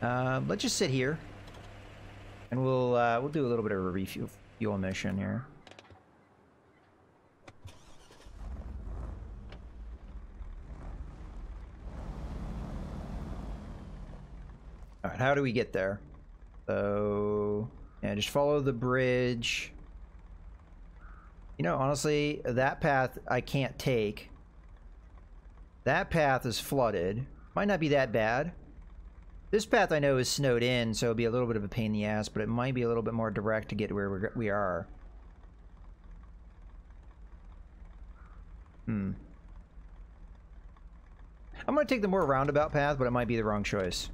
Let's just sit here, and we'll do a little bit of a refuel mission here. All right, how do we get there? So, yeah, just follow the bridge. You know, honestly, that path I can't take. That path is flooded. Might not be that bad. This path I know is snowed in, so it'll be a little bit of a pain in the ass, but it might be a little bit more direct to get where we are. I'm going to take the more roundabout path, but it might be the wrong choice.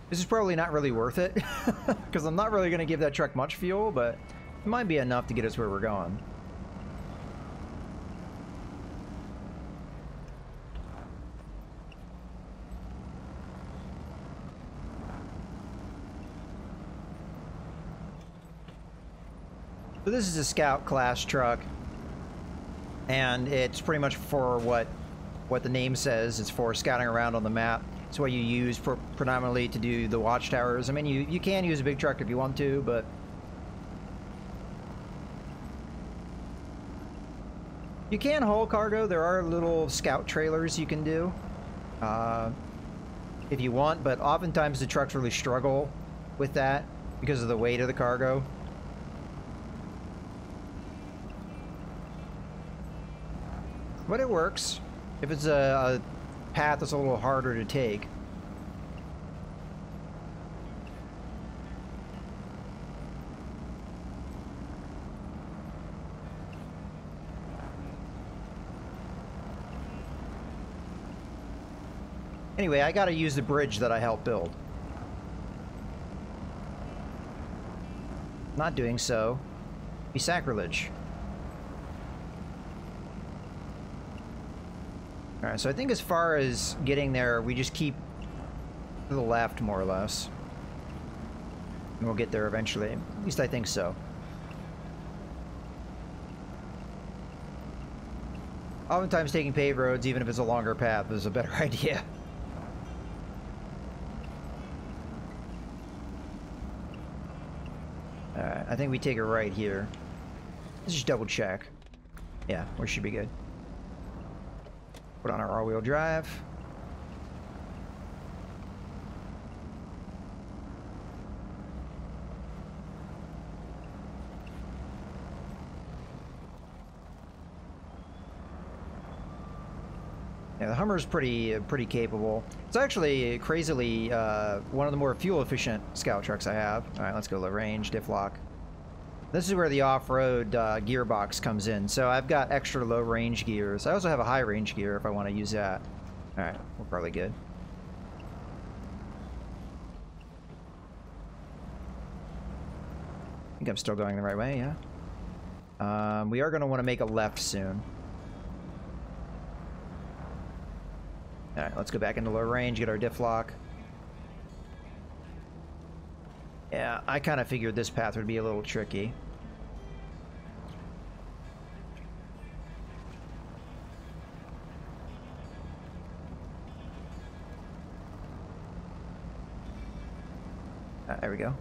This is probably not really worth it, because I'm not really going to give that truck much fuel, but it might be enough to get us where we're going. So this is a Scout class truck, and it's pretty much for what the name says. It's for scouting around on the map. It's what you use predominantly to do the watchtowers. I mean, you can use a big truck if you want to, but you can haul cargo. There are little scout trailers you can do if you want, but oftentimes the trucks really struggle with that because of the weight of the cargo. But it works if it's a path that's a little harder to take. Anyway, I gotta use the bridge that I helped build. Not doing so would be sacrilege. Alright, so I think as far as getting there, we just keep to the left, more or less. And we'll get there eventually. At least I think so. Oftentimes taking paved roads, even if it's a longer path, is a better idea. Alright, I think we take a right here. Let's just double check. Yeah, we should be good. Put on our all-wheel drive. Yeah, the Hummer's pretty capable. It's actually crazily one of the more fuel-efficient scout trucks I have. All right, let's go low range, diff lock. This is where the off-road gearbox comes in. So I've got extra low-range gears. I also have a high-range gear if I want to use that. All right, we're probably good. I think I'm still going the right way, yeah. We are going to want to make a left soon. All right, let's go back into low range, get our diff lock. Yeah, I kind of figured this path would be a little tricky. There we go.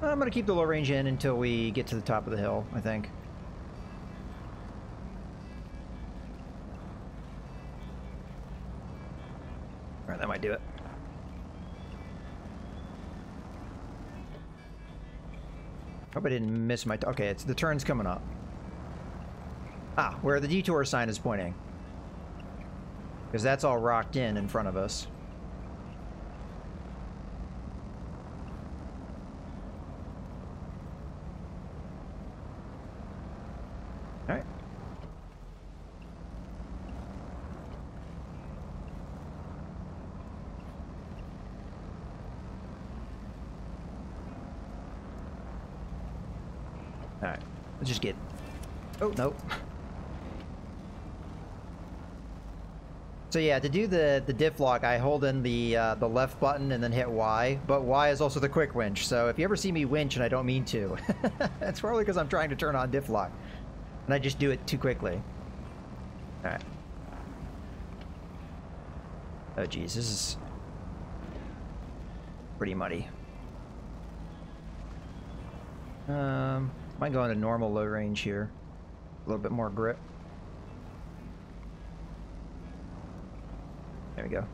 I'm going to keep the low range in until we get to the top of the hill, I think. Alright, that might do it. Hope I didn't miss my... Okay, it's the turn's coming up. Ah, where the detour sign is pointing. Because that's all rocked in front of us. Alright. Alright, let's just get... Oh, nope. So yeah, to do the diff lock, I hold in the left button and then hit Y, but Y is also the quick winch, so if you ever see me winch and I don't mean to, it's probably because I'm trying to turn on diff lock. And I just do it too quickly. Alright. Oh geez, this is pretty muddy. Might go into normal low range here. A little bit more grip. There we go.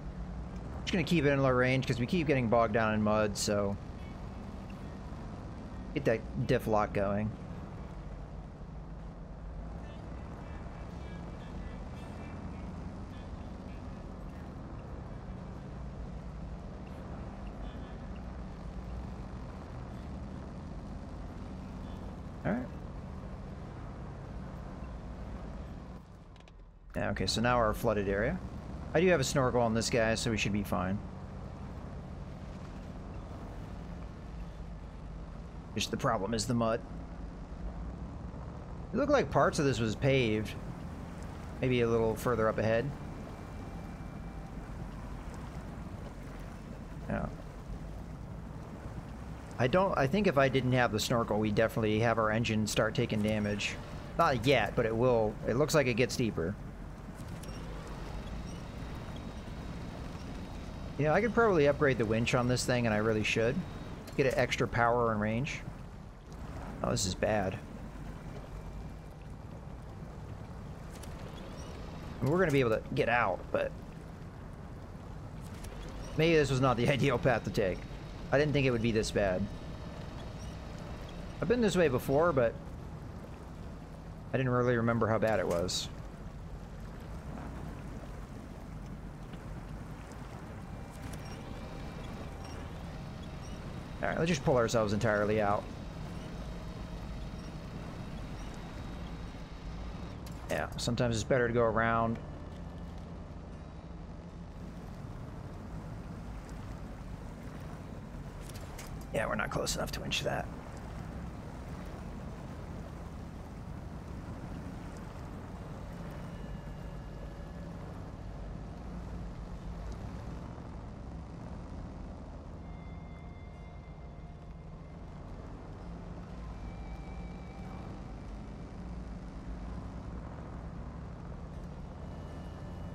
Just gonna keep it in low range because we keep getting bogged down in mud, so get that diff lock going. Alright. Yeah, okay, so now our flooded area. I do have a snorkel on this guy, so we should be fine. Just the problem is the mud. It looked like parts of this was paved. Maybe a little further up ahead. Yeah. I think if I didn't have the snorkel, we'd definitely have our engine start taking damage. Not yet, but it will. It looks like it gets deeper. You know, I could probably upgrade the winch on this thing, and I really should. Get it extra power and range. Oh, this is bad. I mean, we're going to be able to get out, but maybe this was not the ideal path to take. I didn't think it would be this bad. I've been this way before, but I didn't really remember how bad it was. Alright, let's just pull ourselves entirely out. Yeah, sometimes it's better to go around. Yeah, we're not close enough to winch that.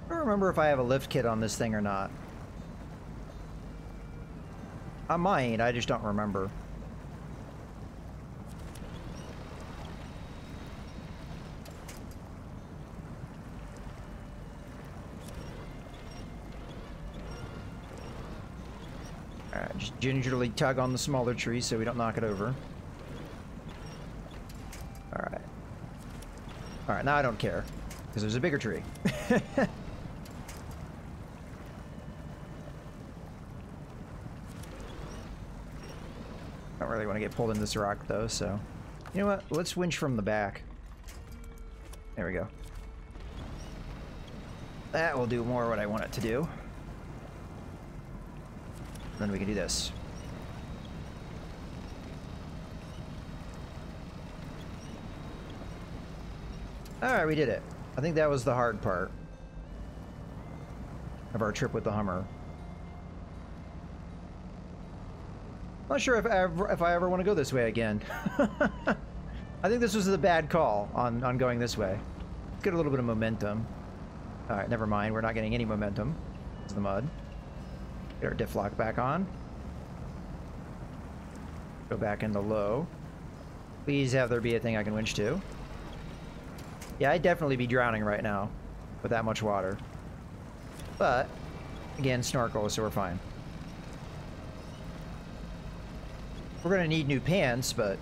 I don't remember if I have a lift kit on this thing or not. I might, I just don't remember. Alright, just gingerly tug on the smaller tree so we don't knock it over. Alright. Alright, now I don't care, because there's a bigger tree. Don't really want to get pulled into this rock though, so you know what, let's winch from the back. There we go. That will do more what I want it to do. Then we can do this. Alright, we did it. I think that was the hard part of our trip with the Hummer. I'm not sure if I ever want to go this way again. I think this was the bad call on going this way. Let's get a little bit of momentum. Alright, never mind. We're not getting any momentum. It's the mud. Get our diff lock back on. Go back into low. Please have there be a thing I can winch to. Yeah, I'd definitely be drowning right now with that much water. But, again, snorkel, so we're fine. We're gonna need new pants, but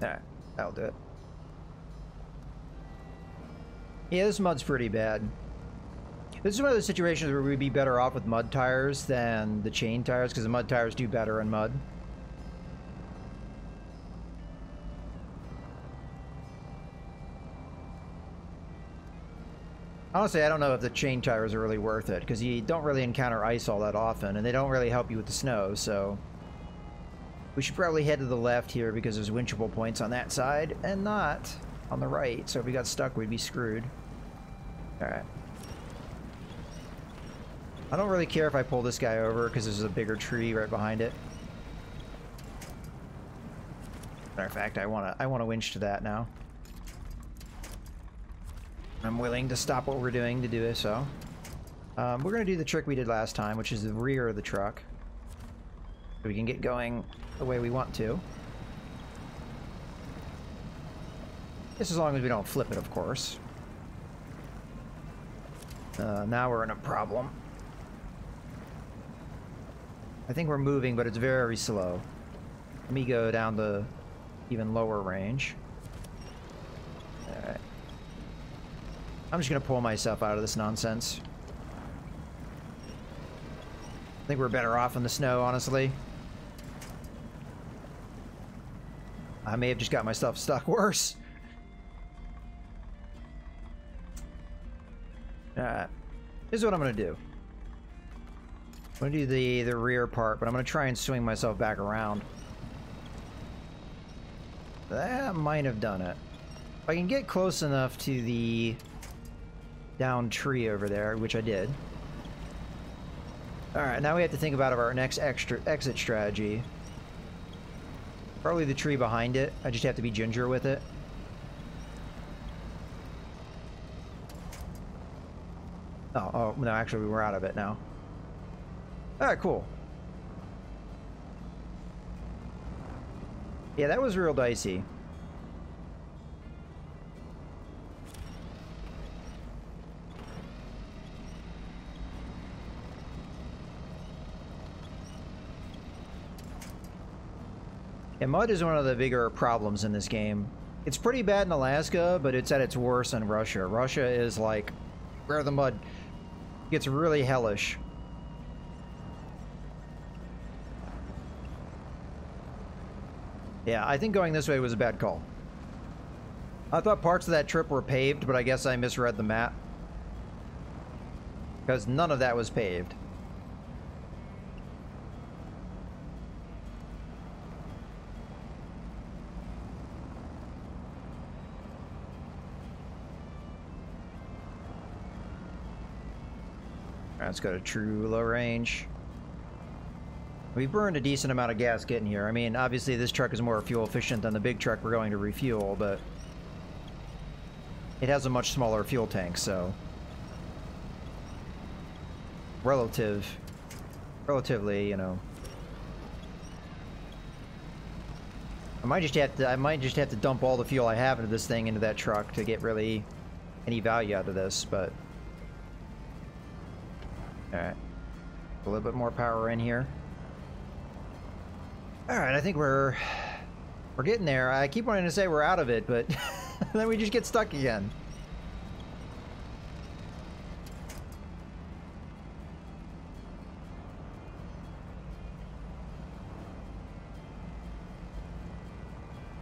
alright, that'll do it. Yeah, this mud's pretty bad. This is one of those situations where we'd be better off with mud tires than the chain tires, because the mud tires do better in mud. Honestly, I don't know if the chain tires are really worth it, because you don't really encounter ice all that often, and they don't really help you with the snow, so we should probably head to the left here because there's winchable points on that side, and not on the right, so if we got stuck, we'd be screwed. Alright. I don't really care if I pull this guy over, because there's a bigger tree right behind it. Matter of fact, I want to winch to that now. I'm willing to stop what we're doing to do it, so. We're going to do the trick we did last time, which is the rear of the truck. So we can get going the way we want to. Just as long as we don't flip it, of course. Now we're in a problem. I think we're moving, but it's very slow. Let me go down the even lower range. Alright. I'm just gonna pull myself out of this nonsense. I think we're better off in the snow, honestly. I may have just got myself stuck worse. Alright. This is what I'm gonna do. I'm gonna do the rear part, but I'm gonna try and swing myself back around. That might have done it. If I can get close enough to the down tree over there, which I did. Alright, now we have to think about our next exit strategy. Probably the tree behind it. I just have to be ginger with it. Oh, no, actually we're out of it now. Alright, cool. Yeah, that was real dicey. And mud is one of the bigger problems in this game. It's pretty bad in Alaska, but it's at its worst in Russia. Russia is like where the mud gets really hellish. Yeah, I think going this way was a bad call. I thought parts of that trip were paved, but I guess I misread the map. Because none of that was paved. Alright, let's go to true low range. We burned a decent amount of gas getting here. I mean, obviously this truck is more fuel efficient than the big truck we're going to refuel, but it has a much smaller fuel tank, so relatively, you know. I might just have to dump all the fuel I have into this thing into that truck to get really any value out of this, but alright. A little bit more power in here. Alright, I think we're getting there. I keep wanting to say we're out of it, but then we just get stuck again.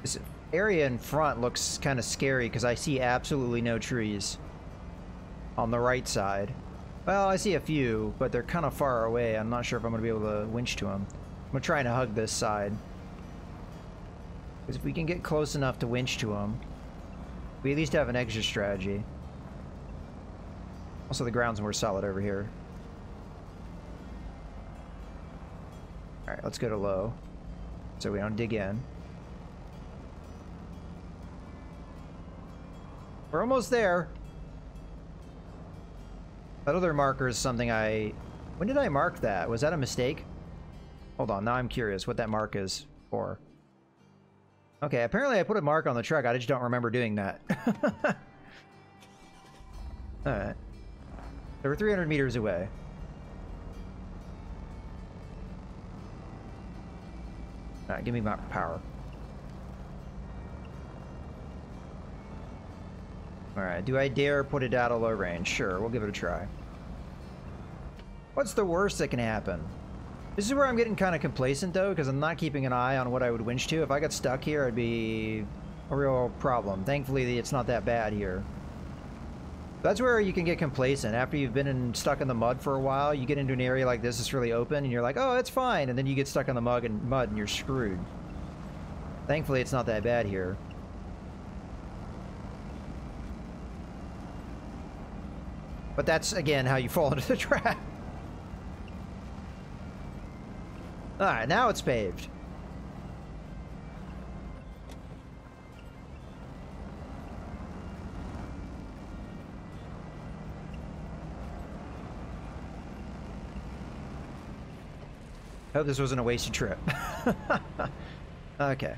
This area in front looks kind of scary because I see absolutely no trees on the right side. Well, I see a few, but they're kind of far away. I'm not sure if I'm going to be able to winch to them. I'm going to try to hug this side. Because if we can get close enough to winch to them, we at least have an exit strategy. Also, the ground's more solid over here. Alright, let's go to low, so we don't dig in. We're almost there. That other marker is something when did I mark that? Was that a mistake? Hold on, now I'm curious what that mark is for. Okay, apparently I put a mark on the truck, I just don't remember doing that. Alright. So we're 300 meters away. Alright, give me my power. Alright, do I dare put it out of low range? Sure, we'll give it a try. What's the worst that can happen? This is where I'm getting kind of complacent, though, because I'm not keeping an eye on what I would winch to. If I got stuck here, it'd be a real problem. Thankfully, it's not that bad here. That's where you can get complacent. After you've been stuck in the mud for a while, you get into an area like this that's really open, and you're like, oh, it's fine. And then you get stuck in the mud and you're screwed. Thankfully, it's not that bad here. But that's, again, how you fall into the trap. Alright, now it's paved. Hope this wasn't a wasted trip. Okay.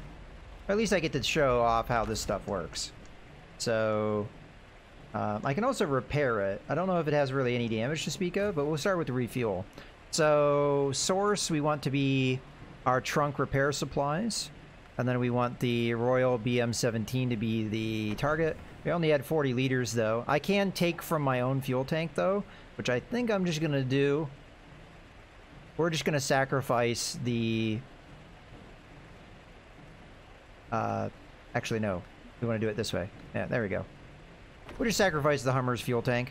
Or at least I get to show off how this stuff works. So, I can also repair it. I don't know if it has really any damage to speak of, but we'll start with the refuel. So, source, we want to be our trunk repair supplies. And then we want the Royal BM-17 to be the target. We only had 40 liters, though. I can take from my own fuel tank, though, which I think I'm just going to do. We're just going to sacrifice the... actually, no. We want to do it this way. Yeah, there we go. We'll just sacrifice the Hummer's fuel tank.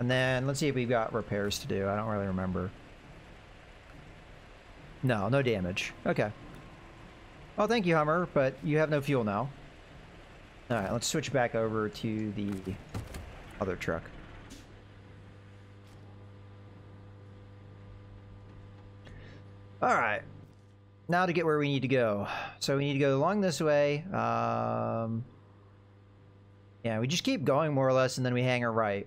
And then, let's see if we've got repairs to do. I don't really remember. No, no damage. Okay. Well, thank you, Hummer, but you have no fuel now. Alright, let's switch back over to the other truck. Alright. Now to get where we need to go. So we need to go along this way. Yeah, we just keep going more or less, and then we hang a right.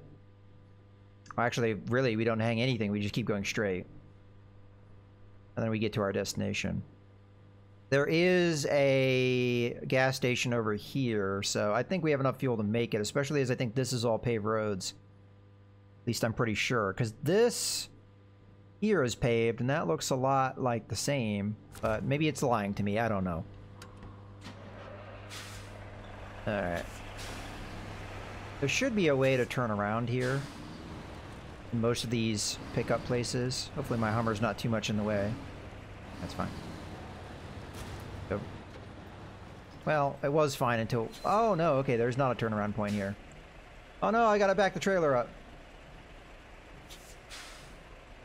Well, actually, really, we don't hang anything. We just keep going straight. And then we get to our destination. There is a gas station over here, so I think we have enough fuel to make it, especially as I think this is all paved roads. At least I'm pretty sure, because this here is paved, and that looks a lot like the same, but maybe it's lying to me. I don't know. Alright. There should be a way to turn around here in most of these pickup places. Hopefully my Hummer's not too much in the way. That's fine. So, well, it was fine until... Oh, no, okay, there's not a turnaround point here. Oh, no, I gotta back the trailer up.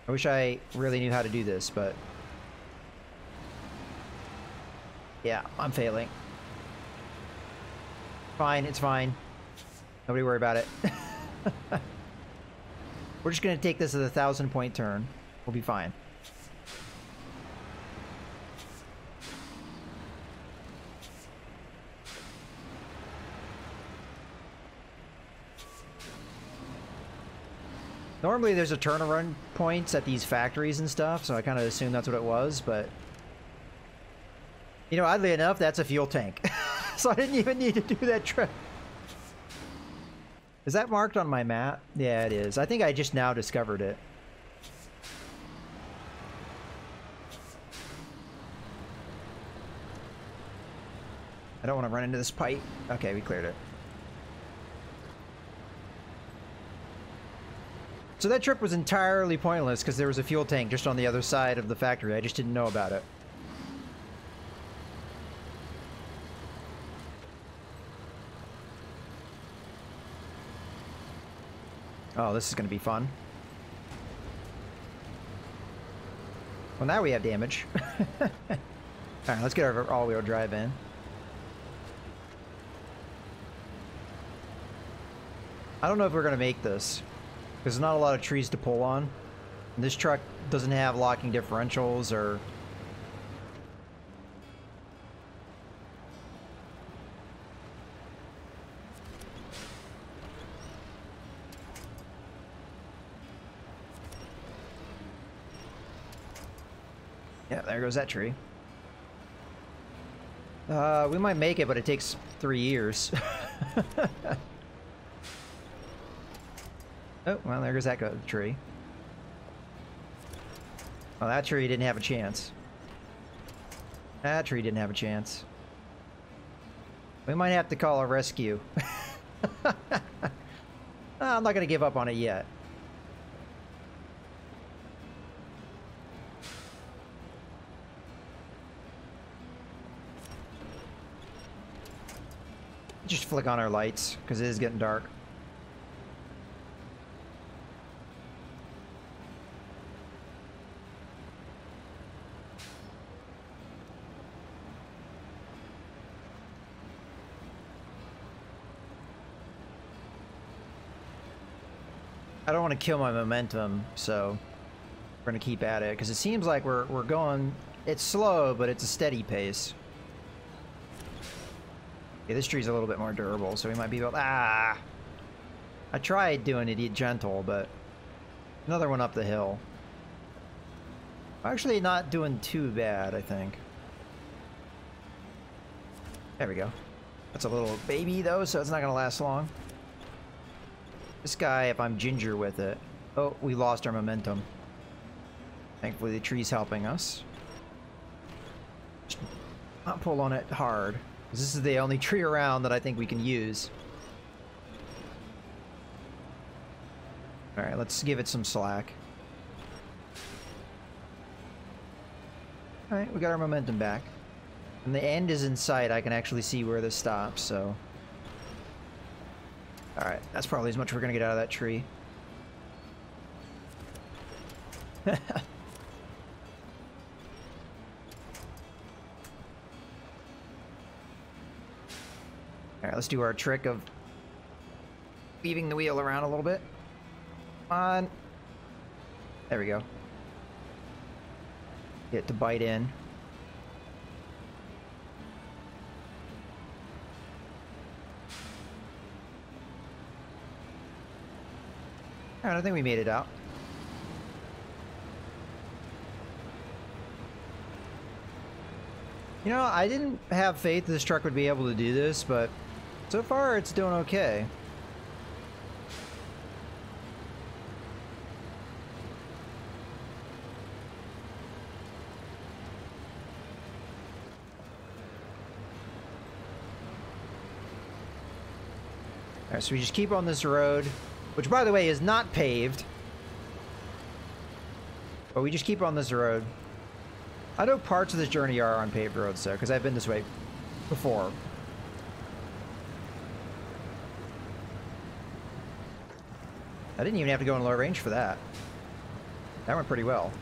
I wish I really knew how to do this, but... Yeah, I'm failing. Fine, it's fine. Nobody worry about it. We're just gonna take this as a 1,000-point turn. We'll be fine. Normally there's a turnaround points at these factories and stuff, so I kind of assumed that's what it was, but... You know, oddly enough, that's a fuel tank. So I didn't even need to do that trip. Is that marked on my map? Yeah, it is. I think I just now discovered it. I don't want to run into this pipe. Okay, we cleared it. So that trip was entirely pointless because there was a fuel tank just on the other side of the factory. I just didn't know about it. Oh, this is going to be fun. Well, now we have damage. Alright, let's get our all-wheel drive in. I don't know if we're going to make this. There's not a lot of trees to pull on. And this truck doesn't have locking differentials or... Yeah, there goes that tree. We might make it, but it takes 3 years. Oh, well, there goes that tree. Well, that tree didn't have a chance. That tree didn't have a chance. We might have to call a rescue. I'm not going to give up on it yet. Just flick on our lights, because it is getting dark. I don't want to kill my momentum, so we're gonna keep at it because it seems like we're going. It's slow, but it's a steady pace. Okay, this tree's a little bit more durable, so we might be able. Ah! I tried doing it gentle, but another one up the hill. Actually, not doing too bad, I think. There we go. That's a little baby, though, so it's not gonna last long. This guy, if I'm ginger with it... Oh, we lost our momentum. Thankfully, the tree's helping us. Just not pull on it hard. This is the only tree around that I think we can use. Alright, let's give it some slack. Alright, we got our momentum back. And the end is in sight. I can actually see where this stops, so... Alright, that's probably as much we're gonna get out of that tree. Alright, let's do our trick of weaving the wheel around a little bit. Come on. There we go. Get it to bite in. Alright, I think we made it out. You know, I didn't have faith this truck would be able to do this, but so far it's doing okay. Alright, so we just keep on this road, which by the way is not paved. But we just keep on this road. I know parts of this journey are on paved roads though, because I've been this way before. I didn't even have to go in low range for that. That went pretty well.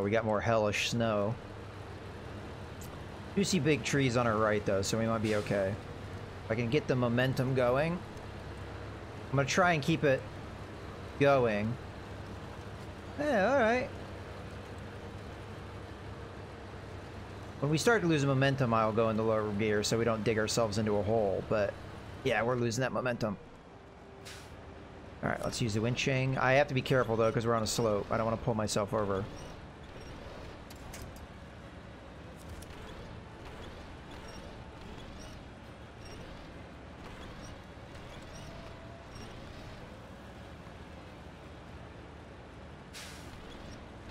We got more hellish snow. Do see big trees on our right though, so we might be okay. If I can get the momentum going, I'm gonna try and keep it going. Yeah, alright. When we start to lose momentum, I'll go into lower gear so we don't dig ourselves into a hole, but yeah, we're losing that momentum. Alright, let's use the winching. I have to be careful though, because we're on a slope. I don't want to pull myself over.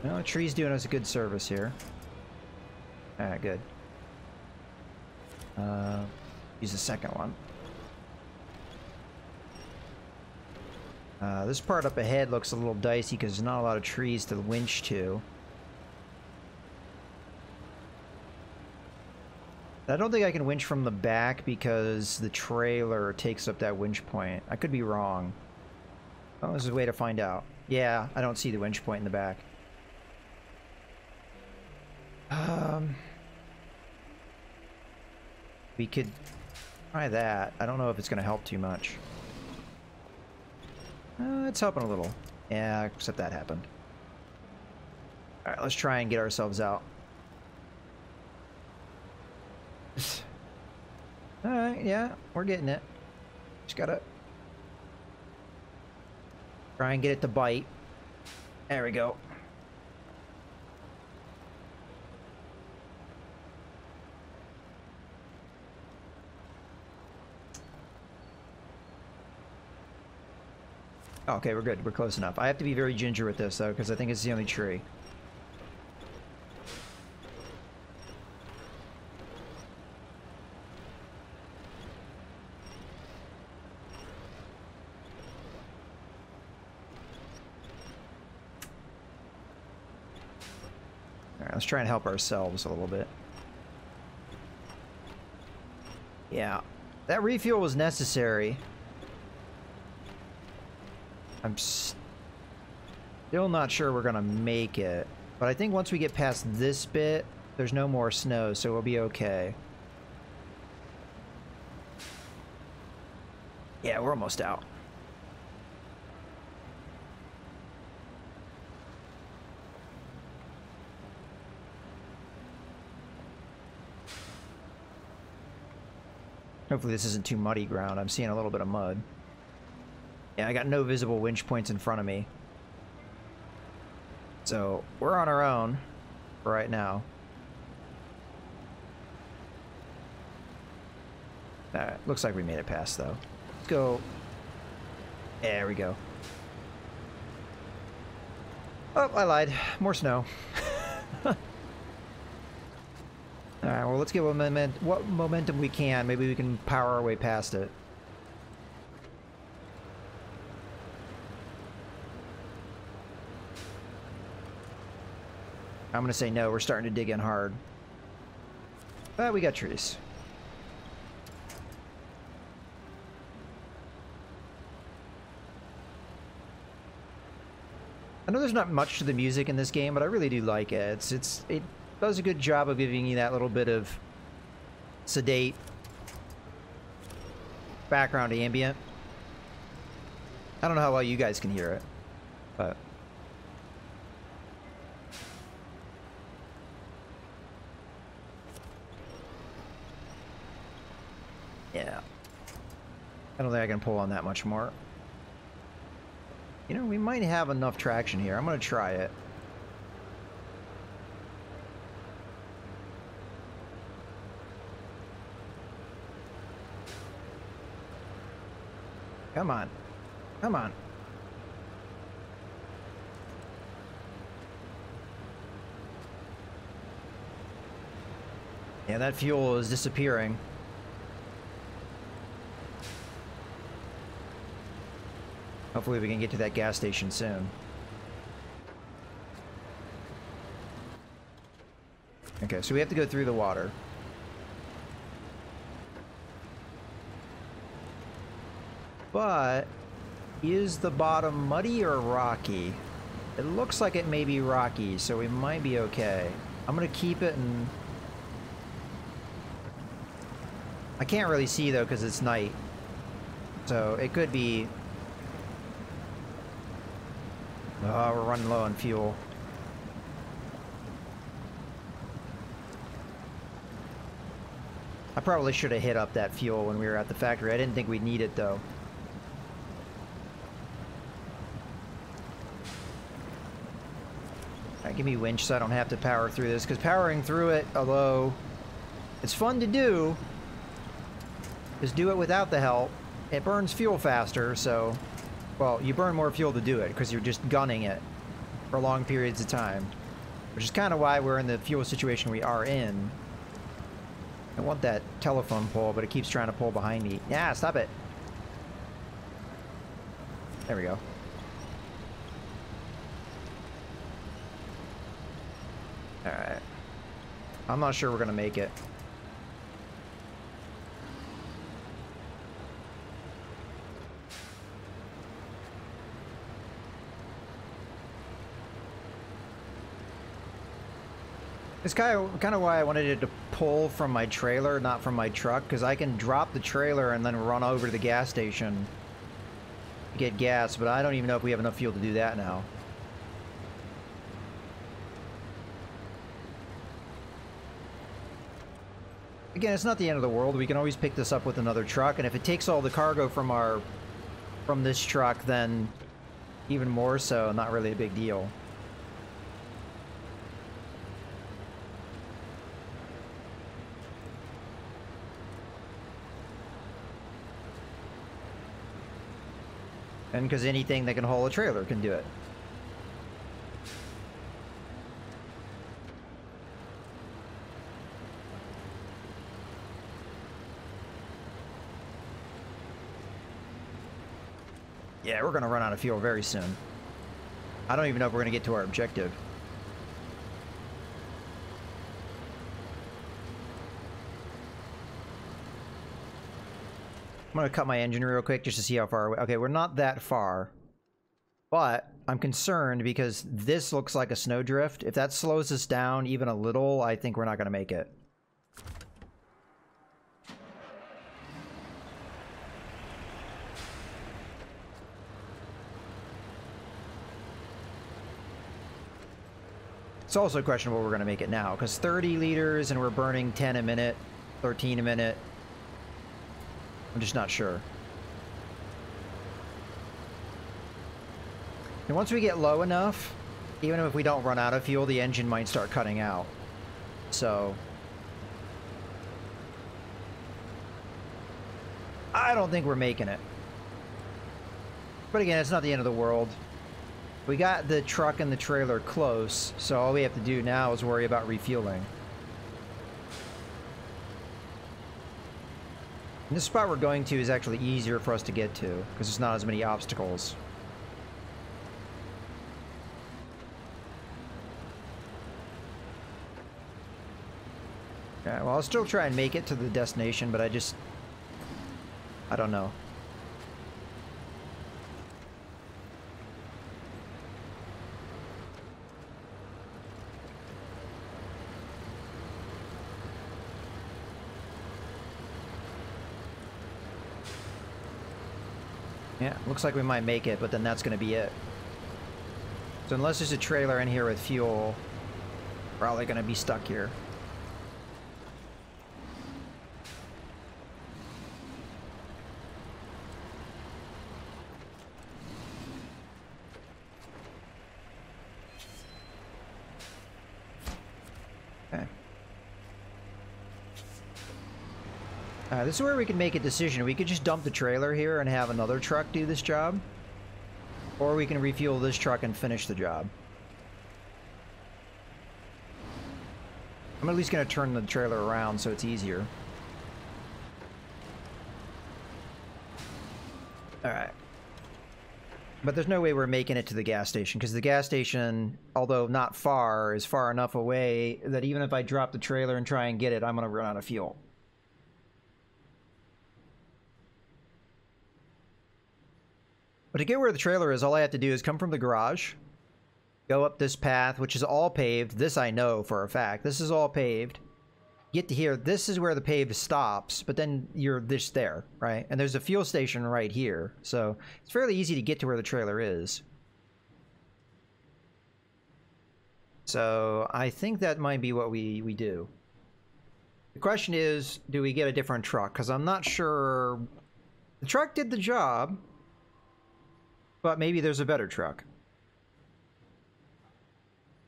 Well, the tree's doing us a good service here. Alright, good. Use the second one. This part up ahead looks a little dicey because there's not a lot of trees to winch to. I don't think I can winch from the back because the trailer takes up that winch point. I could be wrong. Oh, this is a way to find out. Yeah, I don't see the winch point in the back. We could try that. I don't know if it's going to help too much. It's helping a little. Yeah, except that happened. Alright, let's try and get ourselves out. Alright, yeah, we're getting it. Just gotta try and get it to bite. There we go. Okay, we're good. We're close enough. I have to be very ginger with this, though, because I think it's the only tree. Alright, let's try and help ourselves a little bit. Yeah. That refuel was necessary. I'm still not sure we're gonna make it, but I think once we get past this bit, there's no more snow, so we'll be okay. Yeah, we're almost out. Hopefully this isn't too muddy ground. I'm seeing a little bit of mud. Yeah, I got no visible winch points in front of me. So, we're on our own for right now. Alright, looks like we made it past, though. Let's go. There we go. Oh, I lied. More snow. Alright, well, let's get what momentum we can. Maybe we can power our way past it. I'm gonna say no, we're starting to dig in hard. But we got trees. I know there's not much to the music in this game, but I really do like it. It does a good job of giving you that little bit of sedate background ambient. I don't know how well you guys can hear it, but yeah. I don't think I can pull on that much more. You know, we might have enough traction here. I'm gonna try it. Come on. Come on. Yeah, that fuel is disappearing. Hopefully we can get to that gas station soon. Okay, so we have to go through the water. But is the bottom muddy or rocky? It looks like it may be rocky, so we might be okay. I'm gonna keep it and... I can't really see though because it's night. So it could be... Oh, we're running low on fuel. I probably should have hit up that fuel when we were at the factory. I didn't think we'd need it though. Alright, give me winch so I don't have to power through this, because powering through it, although it's fun to do, is do it without the help. It burns fuel faster, so... Well, you burn more fuel to do it, because you're just gunning it for long periods of time. Which is kind of why we're in the fuel situation we are in. I want that telephone pole, but it keeps trying to pull behind me. Yeah, stop it. There we go. Alright. I'm not sure we're gonna make it. It's kind of why I wanted it to pull from my trailer, not from my truck, because I can drop the trailer and then run over to the gas station to get gas, but I don't even know if we have enough fuel to do that now. Again, it's not the end of the world. We can always pick this up with another truck, and if it takes all the cargo from this truck, then even more so, not really a big deal. And because anything that can haul a trailer can do it. Yeah, we're going to run out of fuel very soon. I don't even know if we're going to get to our objective. I'm going to cut my engine real quick just to see how far away. Okay, we're not that far. But I'm concerned because this looks like a snowdrift. If that slows us down even a little, I think we're not going to make it. It's also questionable we're going to make it now, because 30 liters and we're burning 10 a minute, 13 a minute. I'm just not sure. And once we get low enough, even if we don't run out of fuel, the engine might start cutting out. So I don't think we're making it. But again, it's not the end of the world. We got the truck and the trailer close, so all we have to do now is worry about refueling. And this spot we're going to is actually easier for us to get to, because there's not as many obstacles. Okay, well, I'll still try and make it to the destination, but I don't know. Yeah, looks like we might make it, but then that's going to be it. So unless there's a trailer in here with fuel, we're probably going to be stuck here. Okay. This is where we can make a decision. We could just dump the trailer here and have another truck do this job. Or we can refuel this truck and finish the job. I'm at least going to turn the trailer around so it's easier. Alright. But there's no way we're making it to the gas station, because the gas station, although not far, is far enough away that even if I drop the trailer and try and get it, I'm going to run out of fuel. But to get where the trailer is, all I have to do is come from the garage, go up this path, which is all paved. This I know for a fact. This is all paved. Get to here. This is where the paved stops, but then you're just there, right? And there's a fuel station right here. So it's fairly easy to get to where the trailer is. So I think that might be what we do. The question is, do we get a different truck? Because I'm not sure. The truck did the job. But maybe there's a better truck.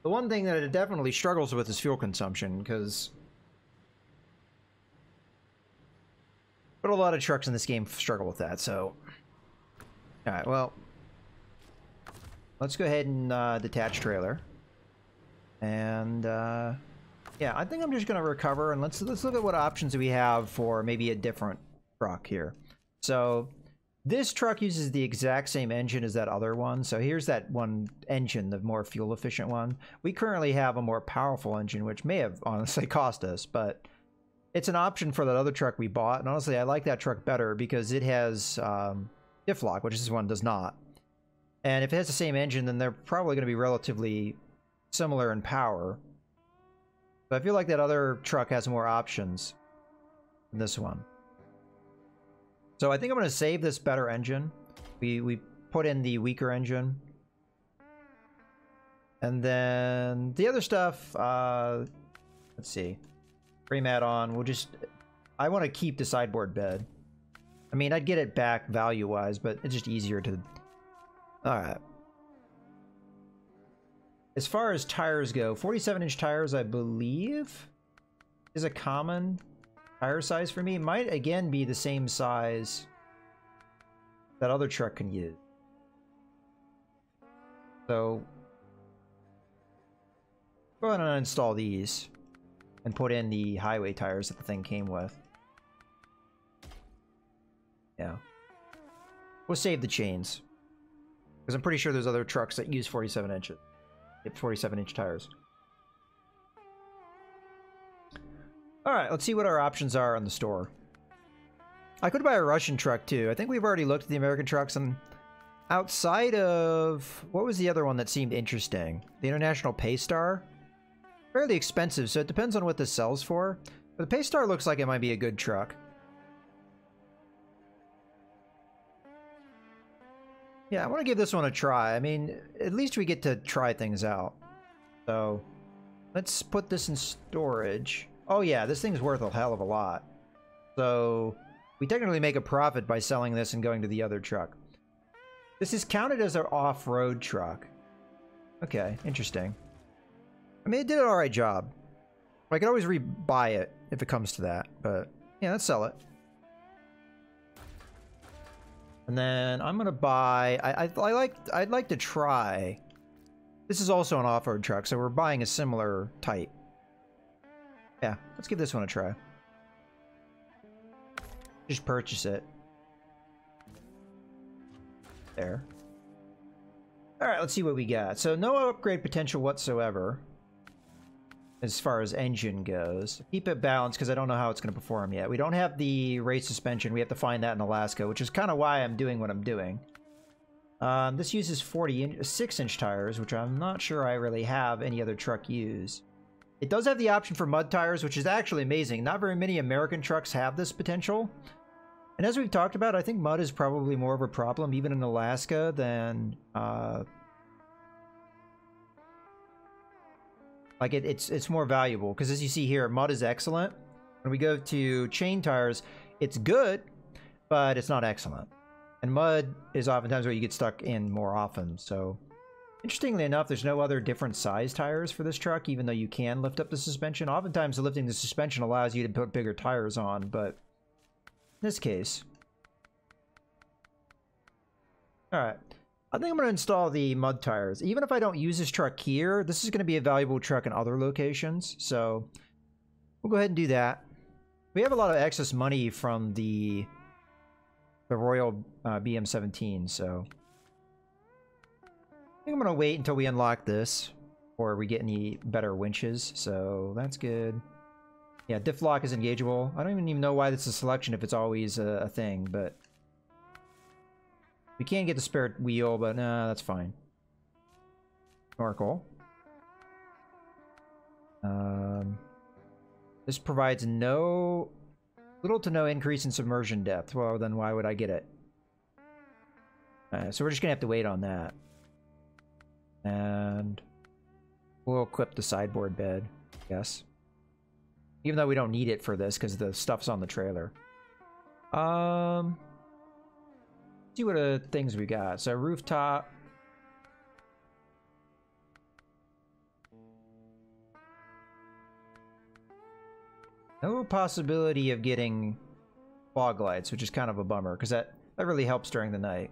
The one thing that it definitely struggles with is fuel consumption, because... But a lot of trucks in this game struggle with that, so... Alright, well... Let's go ahead and detach trailer. And, yeah, I think I'm just going to recover, and let's look at what options we have for maybe a different truck here. So... This truck uses the exact same engine as that other one. So here's that one engine, the more fuel efficient one. We currently have a more powerful engine, which may have honestly cost us, but it's an option for that other truck we bought. And honestly, I like that truck better because it has diff lock, which this one does not. And if it has the same engine, then they're probably going to be relatively similar in power. But I feel like that other truck has more options than this one. So I think I'm going to save this better engine. We put in the weaker engine. And then the other stuff, let's see. Frame add-on, we'll just... I want to keep the sideboard bed. I mean, I'd get it back value-wise, but it's just easier to... Alright. As far as tires go, 47-inch tires, I believe, is a common... tire size for me. Might again be the same size that other truck can use. So go ahead and uninstall these and put in the highway tires that the thing came with. Yeah. We'll save the chains, because I'm pretty sure there's other trucks that use 47 inches. 47-inch tires. Alright, let's see what our options are on the store. I could buy a Russian truck too. I think we've already looked at the American trucks, and outside of... What was the other one that seemed interesting? The International Paystar? Fairly expensive, so it depends on what this sells for. But the Paystar looks like it might be a good truck. Yeah, I want to give this one a try. I mean, at least we get to try things out. So, Let's put this in storage. Oh yeah, this thing's worth a hell of a lot. So we technically make a profit by selling this and going to the other truck. This is counted as our off-road truck. Okay, interesting. I mean, it did an alright job. I could always rebuy it if it comes to that, but yeah, let's sell it. And then I'm gonna buy. I'd like to try. This is also an off-road truck, so we're buying a similar type. Yeah, let's give this one a try. Just purchase it. There. Alright, let's see what we got. So no upgrade potential whatsoever as far as engine goes. Keep it balanced because I don't know how it's going to perform yet. We don't have the race suspension. We have to find that in Alaska, which is kind of why I'm doing what I'm doing. This uses 6-inch tires, which I'm not sure I really have any other truck use. It does have the option for mud tires, which is actually amazing. Not very many American trucks have this potential. And as we've talked about, I think mud is probably more of a problem, even in Alaska, than... like, it's more valuable. Because as you see here, mud is excellent. When we go to chain tires, it's good, but it's not excellent. And mud is oftentimes where you get stuck in more often, so... Interestingly enough, there's no other different size tires for this truck, even though you can lift up the suspension. Oftentimes, lifting the suspension allows you to put bigger tires on, but... in this case... Alright. I think I'm going to install the mud tires. Even if I don't use this truck here, this is going to be a valuable truck in other locations, so... we'll go ahead and do that. We have a lot of excess money from the Royal BM17, so... I think I'm going to wait until we unlock this, or we get any better winches, so that's good. Yeah, diff lock is engageable. I don't even know why this is a selection if it's always a thing, but... we can get the spare wheel, but nah, that's fine. Snorkel. This provides little to no increase in submersion depth. Well, then why would I get it? So we're just gonna have to wait on that. And we'll equip the sideboard bed, yes. Even though we don't need it for this because the stuff's on the trailer. See what things we got. So rooftop. No possibility of getting fog lights, which is kind of a bummer because that really helps during the night.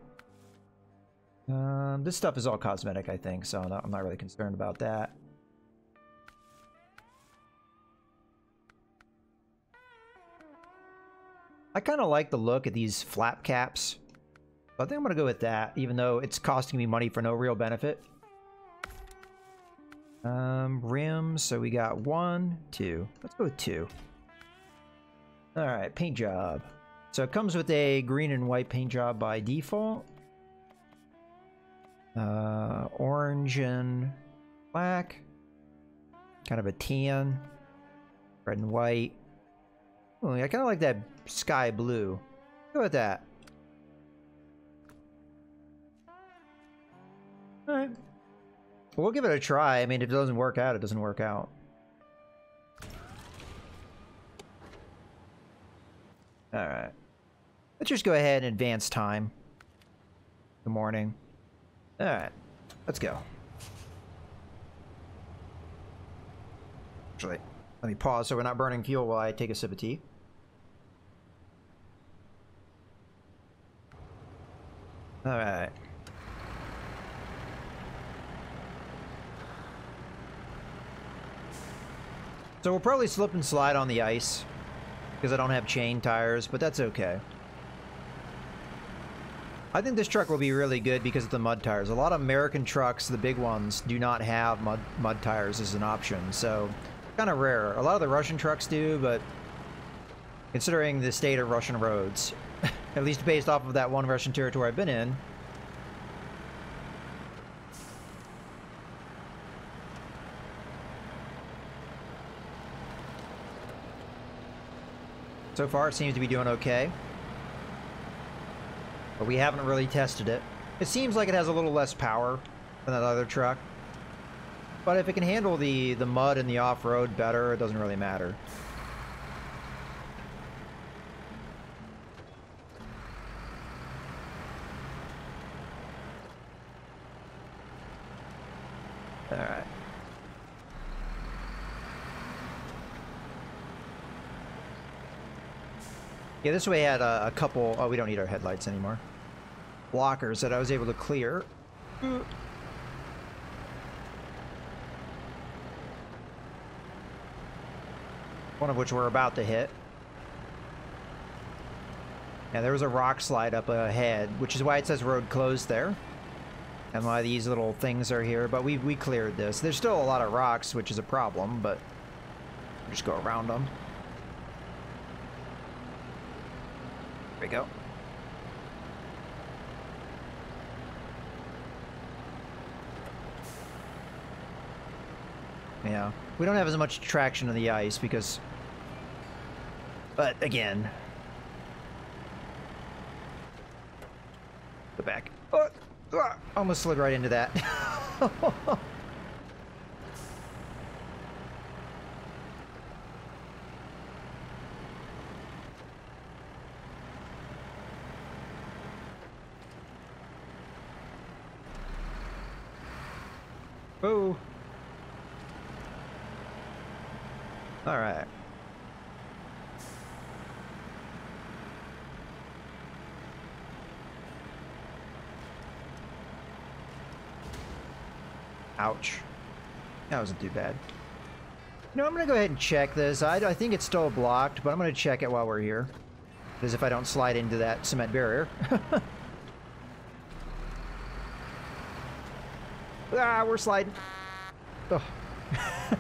This stuff is all cosmetic, I think, so I'm not really concerned about that. I kind of like the look of these flap caps. I think I'm going to go with that, even though it's costing me money for no real benefit. Rims, so we got 1, 2. Let's go with 2. Alright, paint job. So it comes with a green and white paint job by default. Orange and black. Kind of a tan. Red and white. Oh, I kind of like that sky blue. Go with that. Alright. We'll give it a try. I mean, if it doesn't work out, it doesn't work out. Alright. Let's just go ahead and advance time. Good morning. Alright. Let's go. Actually, let me pause so we're not burning fuel while I take a sip of tea. Alright. So we'll probably slip and slide on the ice because I don't have chain tires, but that's okay. I think this truck will be really good because of the mud tires. A lot of American trucks, the big ones, do not have mud tires as an option, so kind of rare. A lot of the Russian trucks do, but considering the state of Russian roads, at least based off of that one Russian territory I've been in, so far it seems to be doing okay. But we haven't really tested it. It seems like it has a little less power than that other truck. But if it can handle the mud and the off-road better, it doesn't really matter. All right. Yeah, this way had a couple... Oh, we don't need our headlights anymore. Blockers that I was able to clear. One of which we're about to hit. Yeah, there was a rock slide up ahead, which is why it says road closed there. And why these little things are here, but we cleared this. There's still a lot of rocks, which is a problem, but we'll just go around them. There we go. Yeah, we don't have as much traction on the ice because... But, again... Go back. Almost slid right into that. Oh. All right. Ouch. That wasn't too bad. You know, I'm going to go ahead and check this. I think it's still blocked, but I'm going to check it while we're here. As if I don't slide into that cement barrier. Ah, we're sliding. Oh.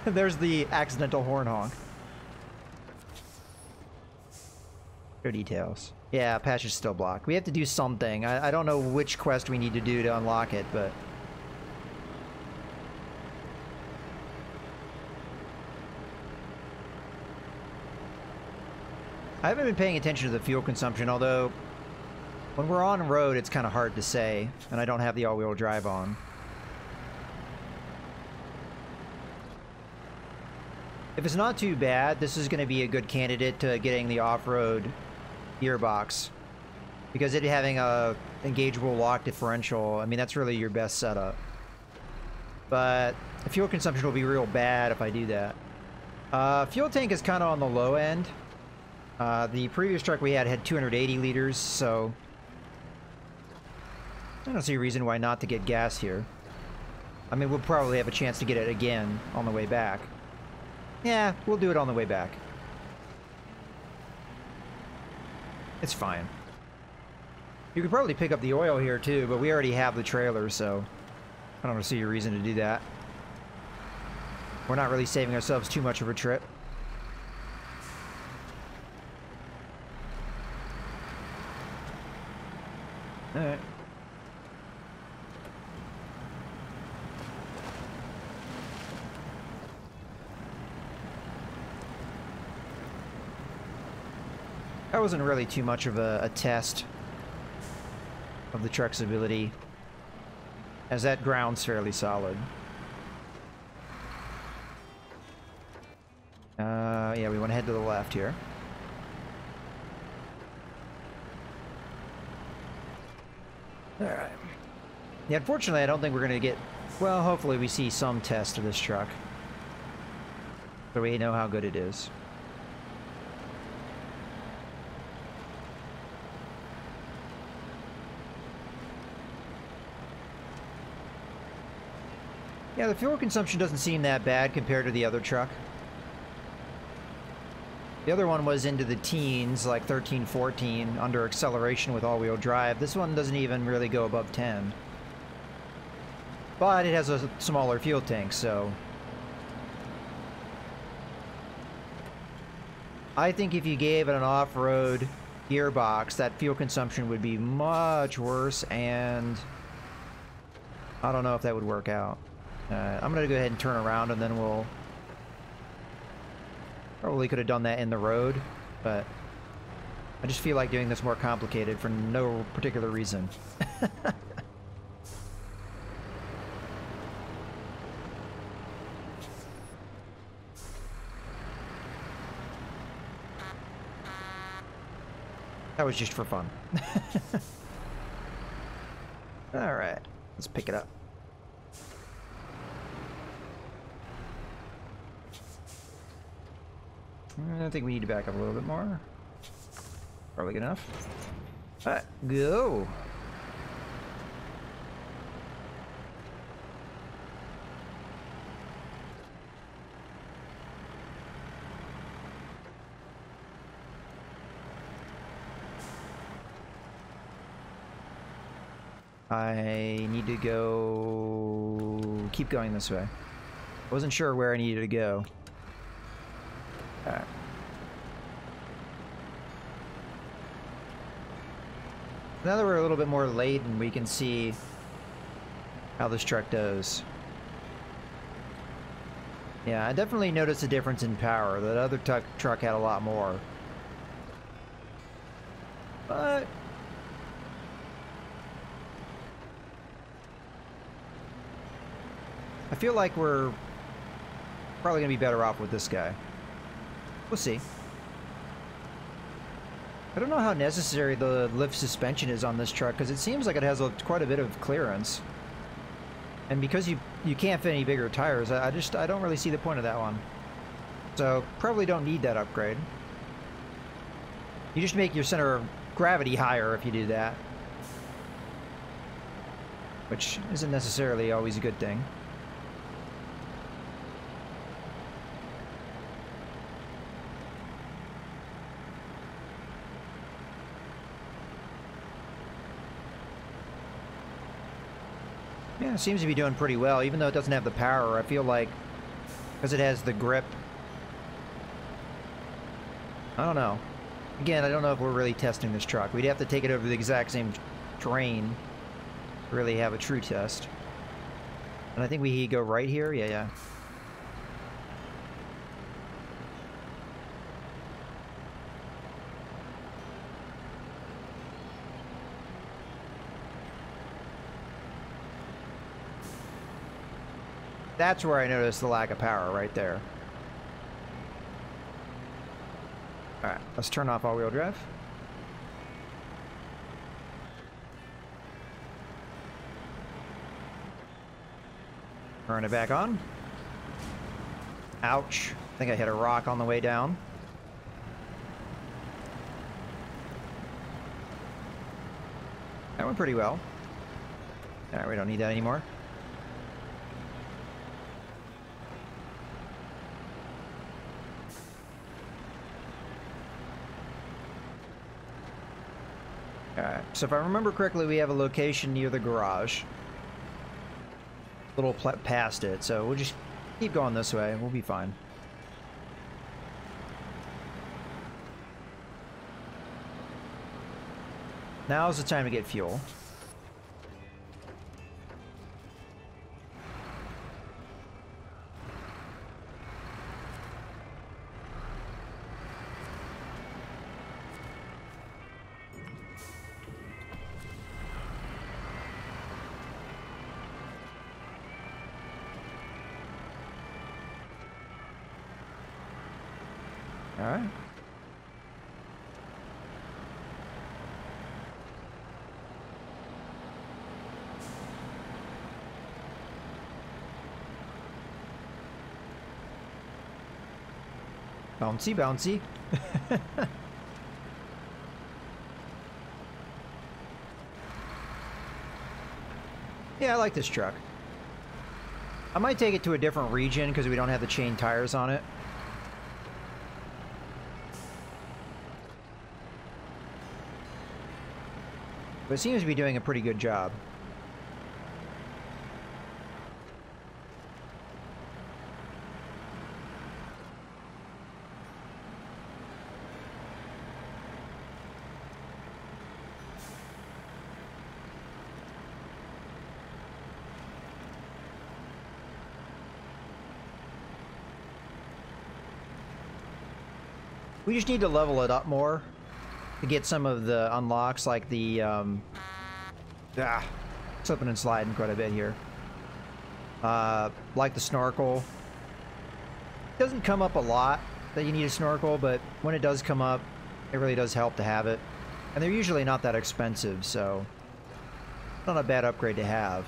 There's the accidental horn honk. No details. Yeah, patch is still blocked. We have to do something. I don't know which quest we need to do to unlock it, but... I haven't been paying attention to the fuel consumption, although when we're on road, it's kind of hard to say, and I don't have the all-wheel drive on. If it's not too bad, this is going to be a good candidate to getting the off-road gearbox, because it having a engageable lock differential, I mean, that's really your best setup. But the fuel consumption will be real bad if I do that. Fuel tank is kind of on the low end. The previous truck we had 280 liters, so I don't see a reason why not to get gas here. I mean, we'll probably have a chance to get it again on the way back. Yeah, we'll do it on the way back. It's fine. You could probably pick up the oil here too, but we already have the trailer, so I don't see a reason to do that. We're not really saving ourselves too much of a trip. Alright. That wasn't really too much of a test of the truck's ability, as that ground's fairly solid. Yeah, we want to head to the left here. Alright. Yeah, unfortunately, I don't think we're going to get... Well, hopefully we see some test of this truck, so we know how good it is. Yeah, the fuel consumption doesn't seem that bad compared to the other truck. The other one was into the teens, like 13, 14, under acceleration with all-wheel drive. This one doesn't even really go above 10. But it has a smaller fuel tank, so... I think if you gave it an off-road gearbox, that fuel consumption would be much worse, and... I don't know if that would work out. I'm going to go ahead and turn around, and then we'll... Probably could have done that in the road, but I just feel like doing this more complicated for no particular reason. That was just for fun. All right, let's pick it up. I think we need to back up a little bit more. Probably good enough. All right, go. I need to go... keep going this way. Wasn't sure where I needed to go. Alright. Now that we're a little bit more laden, we can see how this truck does. Yeah, I definitely noticed a difference in power. That other truck had a lot more. But... I feel like we're probably going to be better off with this guy. We'll see. I don't know how necessary the lift suspension is on this truck, because it seems like it has quite a bit of clearance. And because you can't fit any bigger tires, I don't really see the point of that one. So, probably don't need that upgrade. You just make your center of gravity higher if you do that. Which isn't necessarily always a good thing. Yeah, it seems to be doing pretty well, even though it doesn't have the power. I feel like, because it has the grip. I don't know. Again, I don't know if we're really testing this truck. We'd have to take it over the exact same terrain to really have a true test. And I think we go right here? Yeah. That's where I noticed the lack of power, right there. Alright, let's turn off all-wheel drive. Turn it back on. Ouch. I think I hit a rock on the way down. That went pretty well. Alright, we don't need that anymore. Alright, so if I remember correctly, we have a location near the garage. A little past it, so we'll just keep going this way and we'll be fine. Now's the time to get fuel. All right. Bouncy, bouncy. Yeah, I like this truck. I might take it to a different region because we don't have the chain tires on it. But it seems to be doing a pretty good job. We just need to level it up more to get some of the unlocks, like the slipping and sliding quite a bit here. Like the snorkel. It doesn't come up a lot that you need a snorkel, but when it does come up, it really does help to have it. And they're usually not that expensive, so not a bad upgrade to have.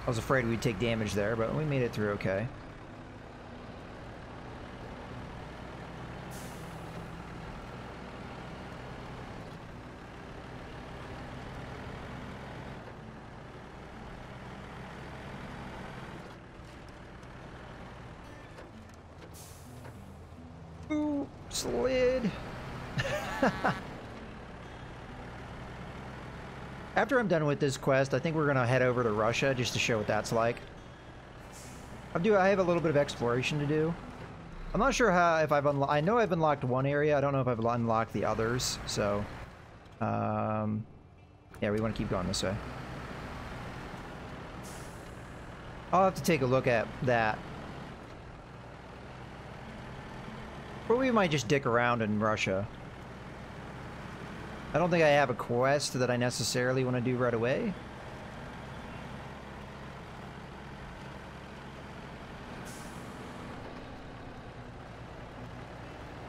I was afraid we'd take damage there, but we made it through okay. Ooh, slid. After I'm done with this quest, I think we're gonna head over to Russia just to show what that's like. I have a little bit of exploration to do. I'm not sure how, if I've unlocked, I know I've unlocked one area, I don't know if I've unlocked the others, so, yeah, we want to keep going this way. I'll have to take a look at that. Or we might just dick around in Russia. I don't think I have a quest that I necessarily want to do right away.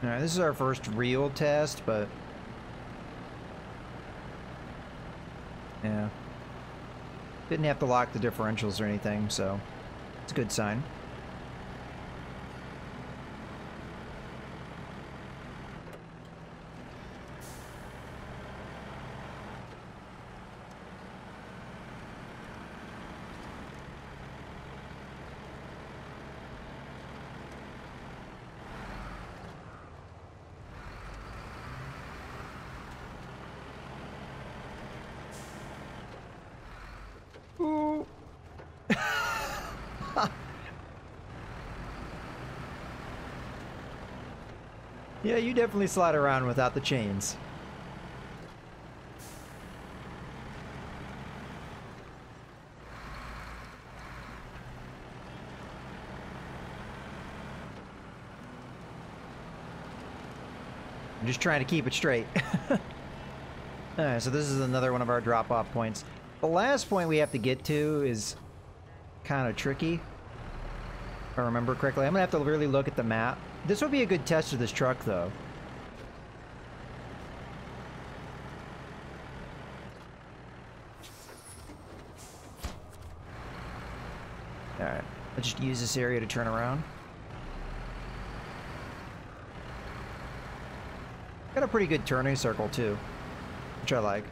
Alright, this is our first real test, but... yeah. Didn't have to lock the differentials or anything, so... it's a good sign. Ooh. Yeah, you definitely slide around without the chains. I'm just trying to keep it straight. Alright, so this is another one of our drop-off points. The last point we have to get to is kind of tricky, if I remember correctly. I'm gonna have to really look at the map. This would be a good test of this truck, though. Alright, let's just use this area to turn around. Got a pretty good turning circle, too, which I like.